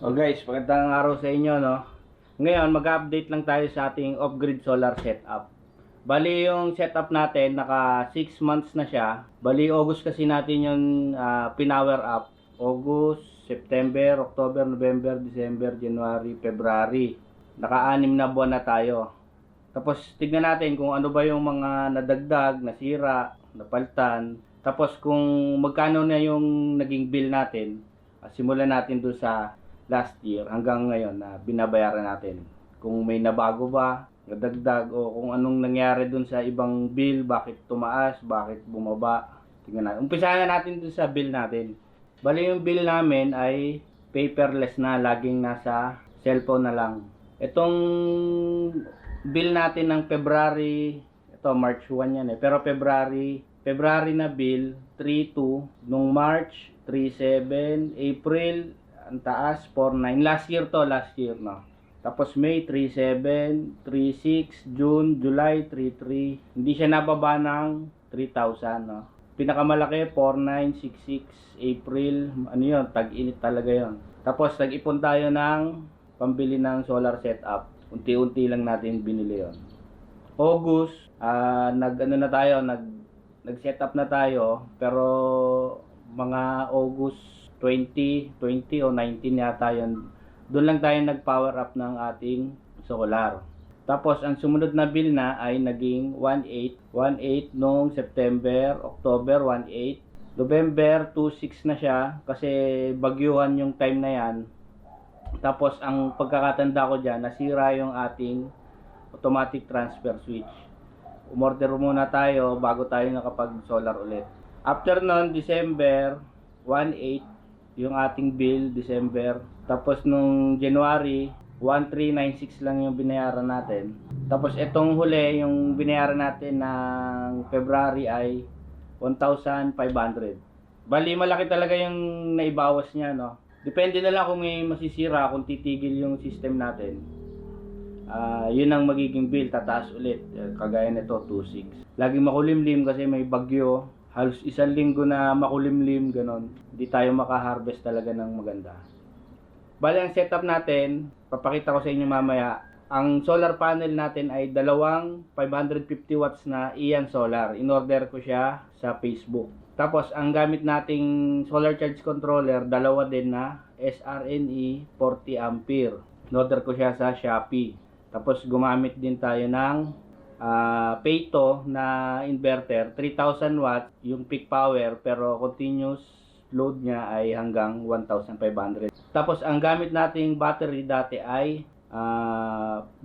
O guys, magandang araw sa inyo, no? Ngayon, mag-update lang tayo sa ating off-grid solar setup. Bali yung setup natin, naka 6 months na siya. Bali August kasi natin yung pinower up. August, September, October, November, December, January, February. Naka-6 na buwan na tayo. Tapos tignan natin kung ano ba yung mga nadagdag, nasira, napaltan. Tapos kung magkano na yung naging bill natin. Simulan natin doon sa last year hanggang ngayon na binabayaran natin. Kung may nabago ba, nadagdag o kung anong nangyari dun sa ibang bill, bakit tumaas, bakit bumaba. Tingnan natin. Umpisahan na natin dun sa bill natin. Bali yung bill namin ay paperless na, laging nasa cellphone na lang. Itong bill natin ng February, ito March 1 yan pero February na bill 3.2, nung March 3.7, April ang taas 4.9, last year no. Tapos May 3.7, 3.6, June, July 3.3, hindi siya nababa ng 3,000 no. Pinakamalaki 4.9, 6.6, April, ano yun, tag-init talaga yon. Tapos nag-ipon tayo ng pambili ng solar setup, unti-unti lang natin binili yon. August, nag-setup na tayo, pero mga August 20 o 19 yata yun, doon lang tayo nag-power up ng ating solar. Tapos ang sumunod na bill na ay naging 1.8 noong September, October 1.8, November 2.6 na siya kasi bagyuhan yung time na yan. Tapos ang pagkakatanda ko dyan, nasira yung ating automatic transfer switch. Umorder muna tayo bago tayo nakapag solar ulit. After nun, December 1.8 yung ating bill, December. Tapos nung January 1.396 lang yung binayaran natin. Tapos itong huli, yung binayaran natin ng February ay 1,500. Bali malaki talaga yung naibawas niya, no. Depende na lang kung may masisira, kung titigil yung system natin. Yun ang magiging bill, tataas ulit. Kagaya nito 2.6. Laging makulimlim kasi may bagyo. Halos isang linggo na makulimlim, ganon. Hindi tayo makaharvest talaga ng maganda. Bali ang setup natin, papakita ko sa inyo mamaya. Ang solar panel natin ay dalawang 550 watts na Ian Solar. In-order ko siya sa Facebook. Tapos ang gamit nating solar charge controller, dalawa din na SRNE 40 ampere. In-order ko siya sa Shopee. Tapos gumamit din tayo ng Payto na inverter, 3,000 watts yung peak power, pero continuous load niya ay hanggang 1,500. Tapos ang gamit nating battery dati ay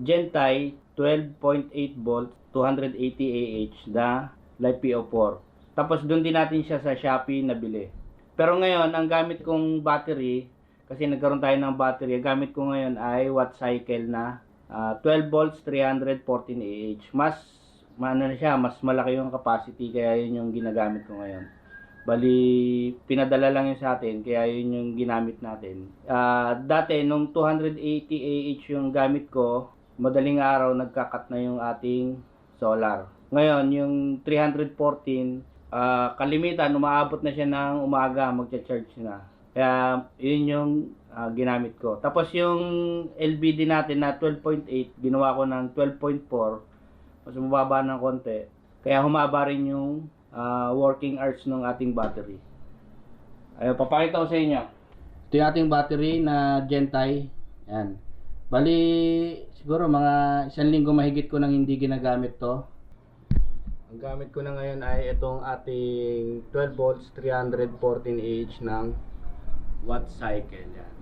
Gentile 12.8 volt 280 Ah na LiPo4. Tapos doon din natin siya sa Shopee nabili. Pero ngayon ang gamit kong battery, kasi nagkaroon tayo ng battery, ang gamit ko ngayon ay watt cycle na 12 volts 314 Ah. Mas malaki yung capacity, kaya yun yung ginagamit ko ngayon. Bali pinadala lang yun sa atin, kaya yun yung ginamit natin. Dati nung 280 Ah yung gamit ko, madaling araw nagkakat na yung ating solar. Ngayon yung 314, kalimitan umaabot na siya ng umaga, magcha-charge na. Kaya yun yung ginamit ko. Tapos yung LBD natin na 12.8, ginawa ko ng 12.4, mas mababa ng konti. Kaya humaba rin yung working hours ng ating battery. Ayun, papakita ko sa inyo. Ito yung ating battery na Gentile. Yan. Bali, siguro mga 1 linggo mahigit ko nang hindi ginagamit to. Ang gamit ko na ngayon ay itong ating 12 volts 314 Ah ng watt cycle. Yan.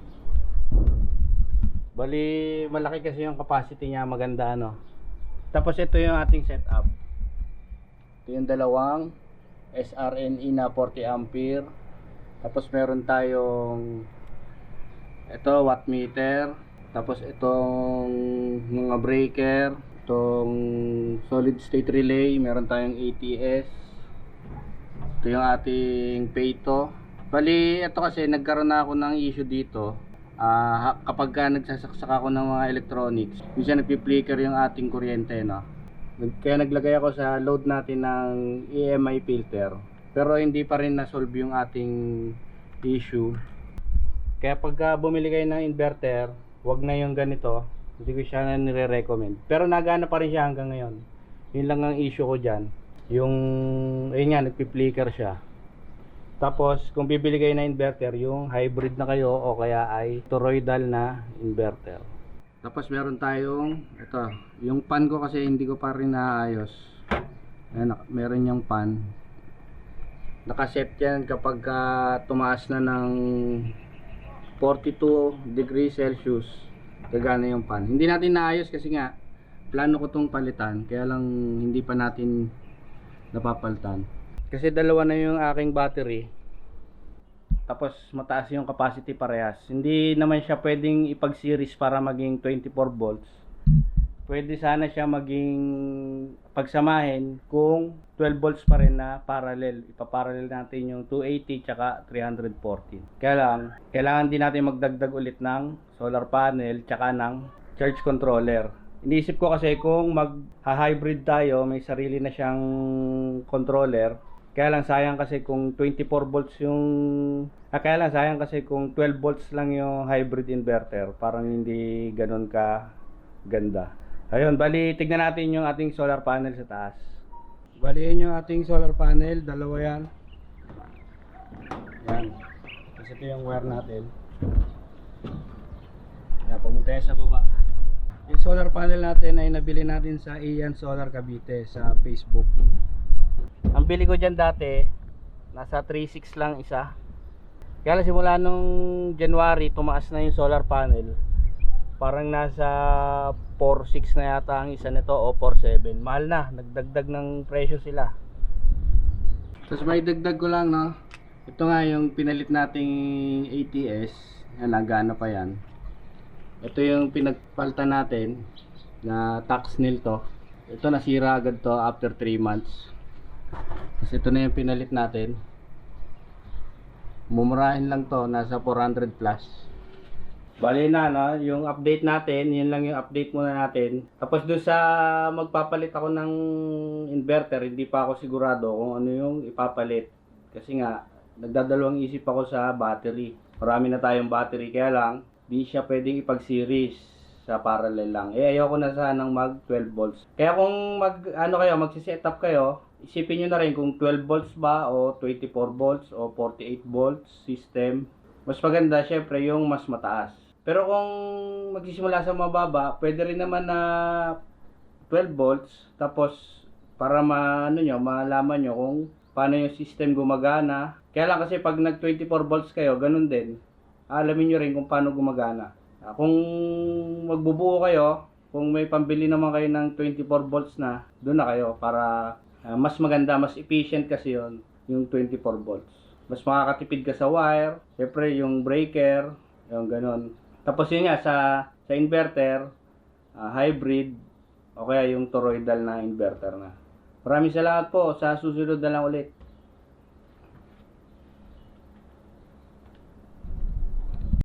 Bali malaki kasi yung capacity niya, maganda ano. Tapos ito yung ating setup. Ito yung dalawang SRNE na 40 ampere. Tapos meron tayong ito watt meter. Tapos itong mga breaker, itong solid state relay, meron tayong ATS. Ito yung ating Payto. Bali ito kasi nagkaroon na ako ng issue dito. Kapag nagsasaksak ako ng mga electronics, minsan nagpi-flicker yung ating kuryente, no? Kaya naglagay ako sa load natin ng EMI filter, pero hindi pa rin na-solve yung ating issue. Kaya pagka bumili kayo ng inverter, wag na yung ganito. Hindi ko siya na nire-recommend. Pero nagana pa rin siya hanggang ngayon. Yun lang ang issue ko dyan. Yung, ayun nga, nagpi-flicker siya. Tapos, kung bibili kayo ng inverter, yung hybrid na kayo o kaya ay toroidal na inverter. Tapos meron tayong, ito, yung pan ko kasi hindi ko pa rin naayos. Ayan, meron yung pan. Nakaset yan kapag tumaas na ng 42 degrees Celsius, gagana yung pan. Hindi natin naayos kasi nga plano ko tong palitan, kaya lang hindi pa natin napapalitan. Kasi dalawa na yung aking battery. Tapos mataas yung capacity parehas. Hindi naman siya pwedeng ipag-series para maging 24 volts. Pwede sana siya maging pagsamahin kung 12 volts pa rin na parallel. Ipaparallel natin yung 280 tsaka 314. Kaya lang, kailangan din natin magdagdag ulit ng solar panel tsaka ng charge controller. Iniisip ko kasi kung mag-hybrid tayo, may sarili na siyang controller. Kaya lang sayang kasi kung 24 volts yung kaya lang sayang kasi kung 12 volts lang yung hybrid inverter, parang hindi ganoon ka ganda. Ayun, bali tignan natin yung ating solar panel sa taas. Bali yun yung ating solar panel, dalawa yan. Yan. Kasi ito yung wire natin. Yan, pumunta yan sa baba. Yung solar panel natin ay nabili natin sa Ian Solar Cavite sa Facebook. Ang bili ko dyan dati, nasa 3.6 lang isa. Kaya lang simula nung January, tumaas na yung solar panel. Parang nasa 4.6 na yata ang isa nito o 4.7. Mahal na, nagdagdag ng presyo sila. Tapos may dagdag ko lang, no? Ito nga yung pinalit nating ATS. Yan, nagana pa yan. Ito yung pinagpalta natin na tax nil to. Ito nasira agad to after 3 months. Kasi ito na yung pinalit natin. Mumurahin lang to, nasa 400 plus. Bali na, no? Yung update natin, yun lang yung update muna natin. Tapos doon sa magpapalit ako ng inverter, hindi pa ako sigurado kung ano yung ipapalit. Kasi nga, nagdadalawang isip ako sa battery. Marami na tayong battery, kaya lang di siya pwedeng ipag-series sa parallel lang. Eh ayoko na sanang mag 12 volts. Kaya kung magsi-set up kayo, isipin niyo na rin kung 12 volts ba o 24 volts o 48 volts system. Mas maganda syempre yung mas mataas. Pero kung magsisimula sa mababa, pwede rin naman na 12 volts tapos para malaman nyo kung paano yung system gumagana. Kaya lang kasi pag nag 24 volts kayo, ganun din. Alamin nyo rin kung paano gumagana. Kung magbubuo kayo, kung may pambili naman kayo ng 24 volts na, doon na kayo para mas maganda, mas efficient kasi yon yung 24 volts. Mas makakatipid ka sa wire, syempre yung breaker, yung ganun. Tapos yun nga sa inverter, hybrid, o kaya yung toroidal na inverter na. Maraming salamat po, sa susunod na lang ulit.